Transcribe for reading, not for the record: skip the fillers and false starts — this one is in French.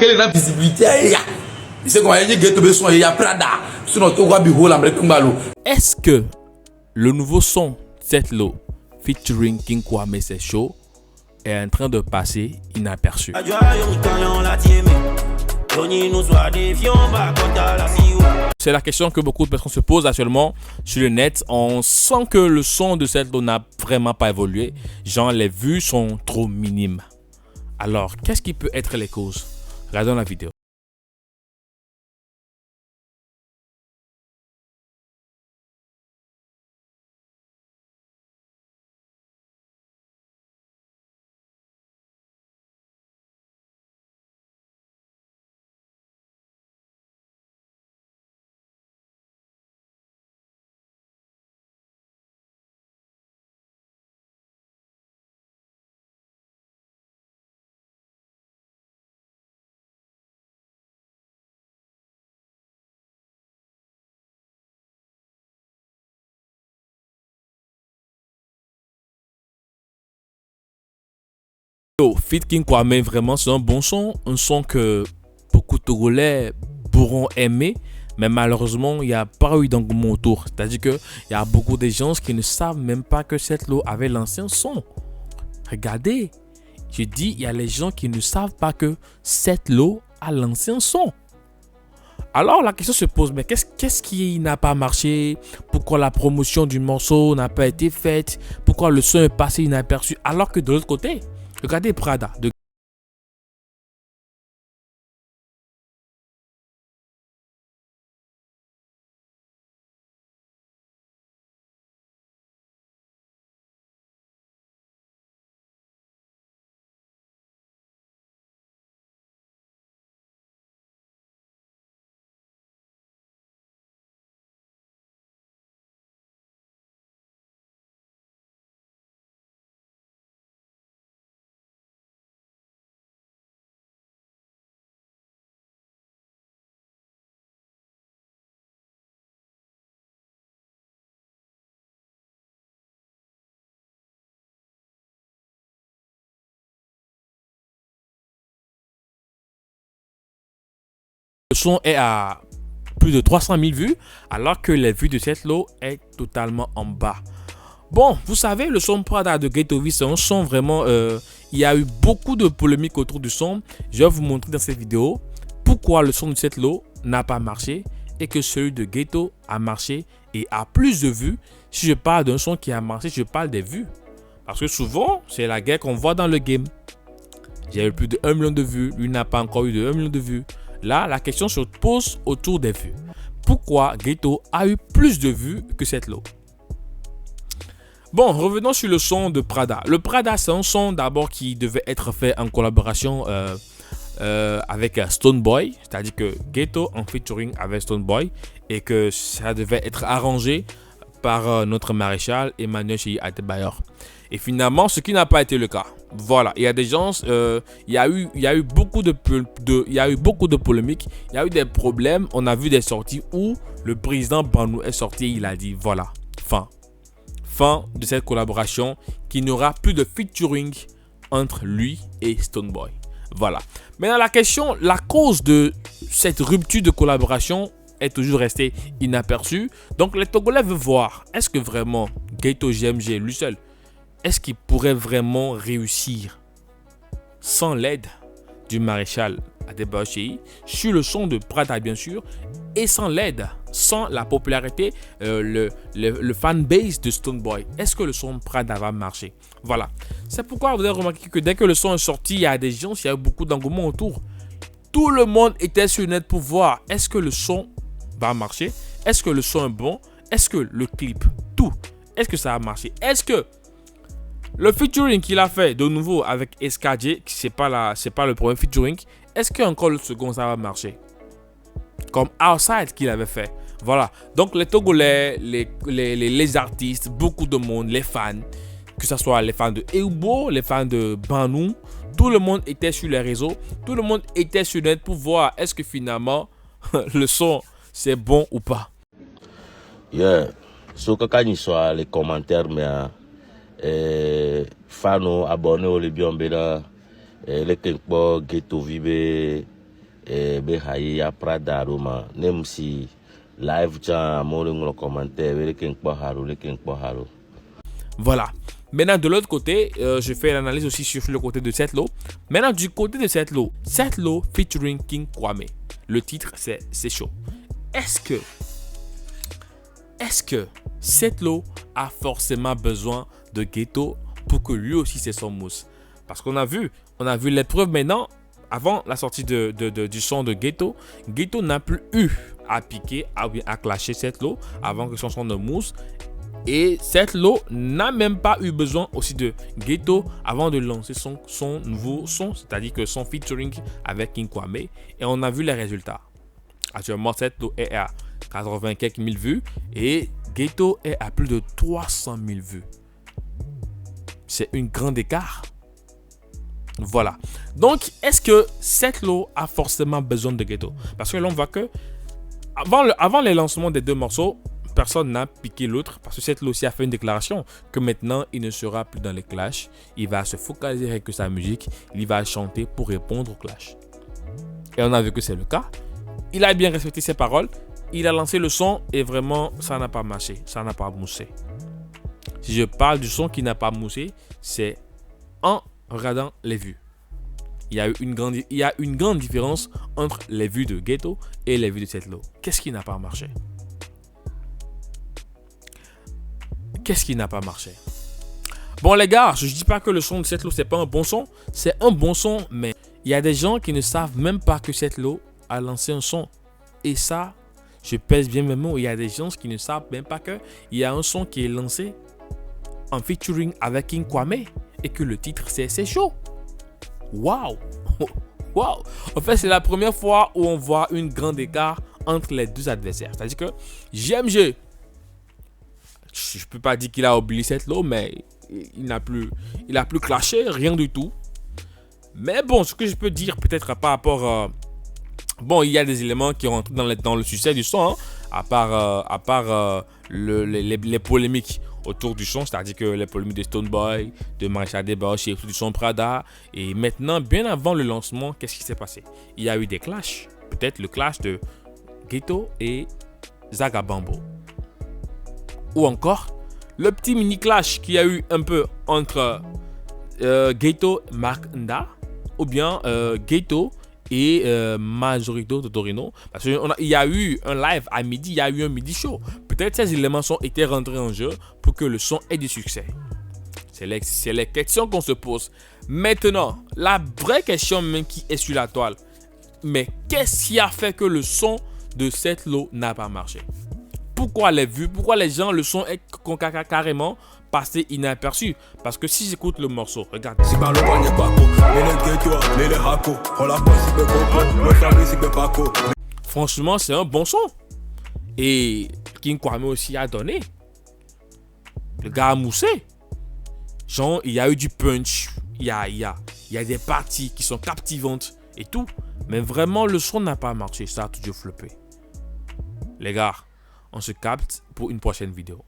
Quelle est la visibilité? C'est comment il y a Prada. Est-ce que le nouveau son Setlo featuring King Kwame C'est Chaud est en train de passer inaperçu? C'est la question que beaucoup de personnes se posent actuellement sur le net. On sent que le son de Setlo n'a vraiment pas évolué. Genre, les vues sont trop minimes. Alors, qu'est-ce qui peut être les causes? Regardons la vidéo. Fit King Kwame, vraiment, c'est un bon son que beaucoup de Togolais pourront aimer, mais malheureusement, il n'y a pas eu d'engouement autour. C'est-à-dire qu'il y a beaucoup de gens qui ne savent même pas que Setlo avait l'ancien son. Regardez, je dis, il y a les gens qui ne savent pas que Setlo a l'ancien son. Alors la question se pose, mais qu'est-ce qui n'a pas marché? Pourquoi la promotion du morceau n'a pas été faite? Pourquoi le son est passé inaperçu? Alors que de l'autre côté, regardez Prada. Le son est à plus de 300 000 vues, alors que les vues de Setlo est totalement en bas. Bon, vous savez, le son Prada de Ghetto V, c'est un son vraiment... il y a eu beaucoup de polémiques autour du son. Je vais vous montrer dans cette vidéo pourquoi le son de Setlo n'a pas marché et que celui de Ghetto a marché et a plus de vues. Si je parle d'un son qui a marché, je parle des vues. Parce que souvent, c'est la guerre qu'on voit dans le game. J'ai eu plus de 1 million de vues, lui n'a pas encore eu de 1 million de vues. Là, la question se pose autour des vues. Pourquoi Ghetto a eu plus de vues que Setlo? Bon, revenons sur le son de Prada. Le Prada, c'est un son d'abord qui devait être fait en collaboration avec Stonebwoy. C'est-à-dire que Ghetto en featuring avec Stonebwoy et que ça devait être arrangé par notre maréchal Emmanuel Chei Adebayor. Et finalement, ce qui n'a pas été le cas. Voilà, il y a des gens, il y a eu beaucoup de polémiques, il y a eu des problèmes. On a vu des sorties où le président Banou est sorti, il a dit voilà, fin de cette collaboration, qu'il n'y aura plus de featuring entre lui et Stonebwoy. Voilà. Maintenant, la cause de cette rupture de collaboration est toujours restée inaperçue. Donc les Togolais veulent voir, est-ce que vraiment Ghetto GMG lui seul, est-ce qu'il pourrait vraiment réussir sans l'aide du maréchal Adebayor sur le son de Prada bien sûr, et sans l'aide, sans la popularité, le fanbase de Stonebwoy? Est-ce que le son Prada va marcher? Voilà. C'est pourquoi vous avez remarqué que dès que le son est sorti, il y a des gens, il y a eu beaucoup d'engouement autour. Tout le monde était sur le net pour voir, est-ce que le son va marcher? Est-ce que le son est bon? Est-ce que le clip, tout, est-ce que ça a marché? Est-ce que le featuring qu'il a fait de nouveau avec SKJ, c'est pas le premier featuring, est-ce que encore le second ça va marcher? Comme Outside qu'il avait fait. Voilà. Donc les Togolais, les artistes, beaucoup de monde, les fans, que ce soit les fans de Eubo, les fans de Banou, tout le monde était sur les réseaux, tout le monde était sur le net pour voir est-ce que finalement le son c'est bon ou pas. Yeah. So quand il soit les commentaires mais fano abonné au Libyen Bena les Ghetto Vibe Haye ya Prada Roma, même si live tient mon le commentaire, le king po haro. Voilà. Maintenant, de l'autre côté, je fais l'analyse aussi sur le côté de Setlo. Maintenant, du côté de Setlo featuring King Kwame. Le titre, c'est chaud. Est-ce que Setlo a forcément besoin de Ghetto pour que lui aussi c'est son mousse? Parce qu'on a vu les preuves maintenant. Avant la sortie du son de Ghetto, Ghetto n'a plus eu à piquer, à clasher Setlo avant que son son ne mousse. Et Setlo n'a même pas eu besoin aussi de Ghetto avant de lancer son nouveau son, c'est-à-dire que son featuring avec King Kwame. Et on a vu les résultats. Actuellement, Setlo est à 80 quelques mille vues et Ghetto est à plus de 300 000 vues. C'est un grand écart. Voilà. Donc, est-ce que Setlo a forcément besoin de Ghetto? Parce que l'on voit que avant les lancements des deux morceaux, personne n'a piqué l'autre parce que Setlo aussi a fait une déclaration que maintenant il ne sera plus dans les clashs. Il va se focaliser avec sa musique. Il va chanter pour répondre aux clashs. Et on a vu que c'est le cas. Il a bien respecté ses paroles. Il a lancé le son et vraiment ça n'a pas marché. Ça n'a pas moussé. Si je parle du son qui n'a pas moussé, c'est en regardant les vues. Il y a une grande différence entre les vues de Ghetto et les vues de Setlo. Qu'est-ce qui n'a pas marché? Qu'est-ce qui n'a pas marché? Bon les gars, je ne dis pas que le son de Setlo c'est pas un bon son. C'est un bon son, mais il y a des gens qui ne savent même pas que Setlo a lancé un son. Et ça, je pèse bien mes mots. Il y a des gens qui ne savent même pas qu'il y a un son qui est lancé en featuring avec King Kwame et que le titre c'est chaud. Waouh! Waouh! En fait, c'est la première fois où on voit un grand écart entre les deux adversaires. C'est-à-dire que JMG, je ne peux pas dire qu'il a oublié Setlo, mais il a plus clashé, rien du tout. Mais bon, ce que je peux dire peut-être par rapport... bon, il y a des éléments qui rentrent dans le succès du son, hein, à part les polémiques autour du son, c'est-à-dire que les polémiques de Stonebwoy, de Maréchal des Baoches et du son Prada. Et maintenant, bien avant le lancement, qu'est-ce qui s'est passé? Il y a eu des clashs. Peut-être le clash de Ghetto et Zagabambo. Ou encore, le petit mini clash qu'il y a eu un peu entre Ghetto et Mark Nda, ou bien Ghetto et Majorito de Torino. Parce qu'il y a eu un live à midi, il y a eu un midi show. Peut-être ces éléments ont été rentrés en jeu pour que le son ait du succès. C'est les questions qu'on se pose. Maintenant, la vraie question même qui est sur la toile. Mais qu'est-ce qui a fait que le son de Setlo n'a pas marché? Pourquoi les vues, pourquoi les gens, le son est carrément passé inaperçu? Parce que si j'écoute le morceau, regarde. Franchement, c'est un bon son. Et King Kwame aussi a donné. Le gars a moussé. Genre, il y a eu du punch. Il y a des parties qui sont captivantes et tout. Mais vraiment, le son n'a pas marché. Ça a toujours floppé. Les gars, on se capte pour une prochaine vidéo.